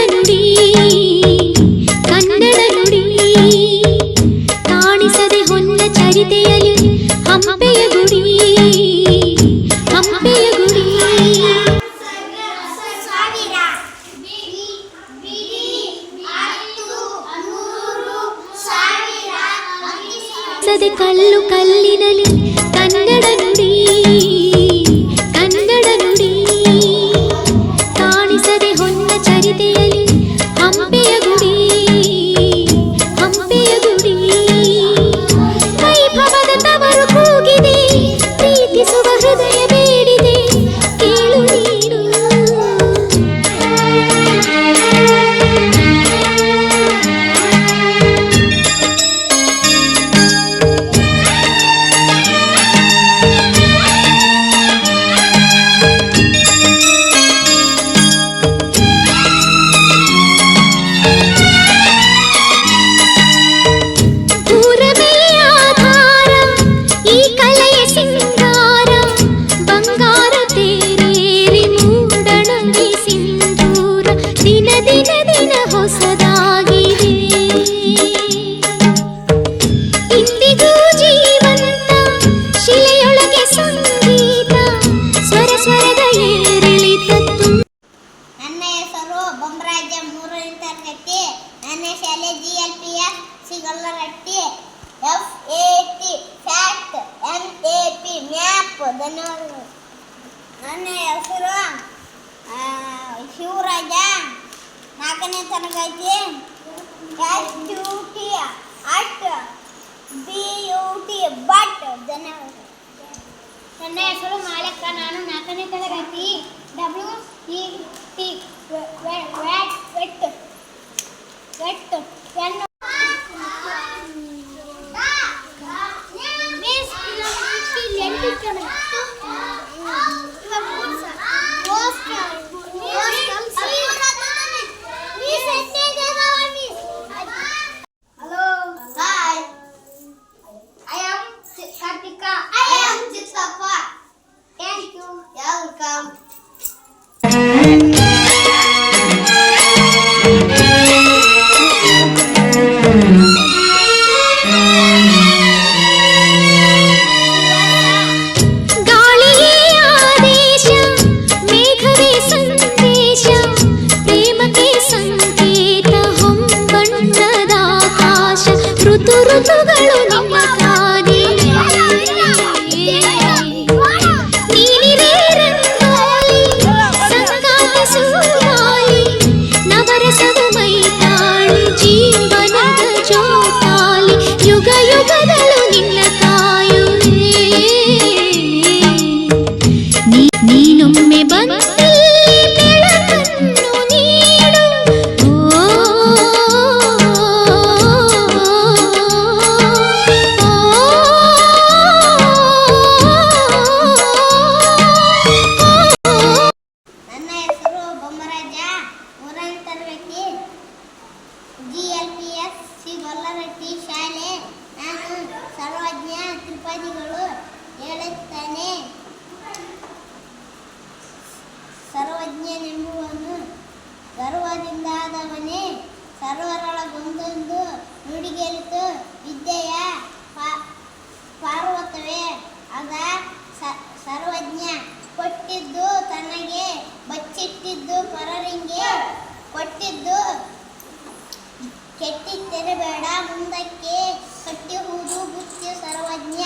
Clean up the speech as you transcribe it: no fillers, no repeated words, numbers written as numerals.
ಚರಿತೆಯಲಿ ಕನ್ನಡ ನುಡಿ ಕಾಣಿಸದೆ ಹೊನ್ನ ಚರಿತೆಯಲಿ ಹಂಪೆಯ ಗುಡಿ ಕಲ್ಲು ಕಲ್ಲಿನಲಿ ಕನ್ನಡ ನುಡಿ ಕಾಣಿಸದೆ ಹೊನ್ನ ಚರಿತೆಯಲಿ ಹಂಪೆಯ ಗುಡಿ ವೈಭವದ ತವರು ಕೂಗಿದೆ ಪ್ರೀತಿಸುವ ಹೃದಯ ಬೇಡಿದೆ ಕೇಳು ನೀನು ದಿನ ಹೊಸದಾಗಿದೆ ಇಂದಿಗೂ ಜೀವಂತ ಶಿಲೆಯೊಳಗೆ ಸಂಗೀತ ಸ್ವರದ ಏರಿಳಿತ. ನನ್ನ ಹೆಸರು ಬೊಮ್ಮರಾಜ, 3ನೇ ತರಗತಿ. ನನ್ನ ಶಾಲೆ GLPS ಸಿಗೊಲ್ಲರಟ್ಟಿ. FAT fact, MAP map. ಧನ್ಯವಾದಗಳು. ನನ್ನ ಹೆಸರು ಶಿವರಾಜ, 4ನೇ ತರಗತಿ. SUT at BUT but. ಧನ್ಯವಾದ. ನನ್ನ ಹೆಸರು ಮಾಲಕ್ಕ, ನಾನು 4ನೇ ತರಗತಿ. WET ಋತುಗಳು ನಿಮ್ಮ ಕಾದಿ ನೀನಿರೇ ರಂಗೋಲಿ ಸಂಗಾತ ಸುವಾಲಿ ನವರಸದ ಮೈತಾಳಿ ಜೀವನದ ಜೋತಾಲಿ ಯುಗ ಯುಗದಳು ನಿನ್ನ ಕಾಯುವೆ ನೀನೊಮ್ಮೆ ಬಂದ GLPS ಸಿಗೊಲ್ಲರಟ್ಟಿ ಶಾಲೆ. ನಾನು ಸರ್ವಜ್ಞ ತ್ರಿಪದಿಗಳು ಹೇಳುತ್ತೇನೆ. ಸರ್ವಜ್ಞನೆಂಬುವನು ಗರ್ವದಿಂದಾದವನೇ, ಸರ್ವರೊಳಗೊಂದೊಂದು ನುಡಿಗೆಲಿತು ವಿದ್ಯೆಯ ಪಾರ್ವತವೇ ಆಗ ಸರ್ವಜ್ಞ. ಕೊಟ್ಟಿದ್ದು ತನಗೆ, ಬಚ್ಚಿಟ್ಟಿದ್ದು ಪರರಿಗೆ, ಕೊಟ್ಟಿದ್ದು ಕೆಟ್ಟಿದ್ದೆರಬೇಡ ಮುಂದಕ್ಕೆ ಕಟ್ಟಿಹುದು ಬುತ್ತಿ ಸರ್ವಜ್ಞ.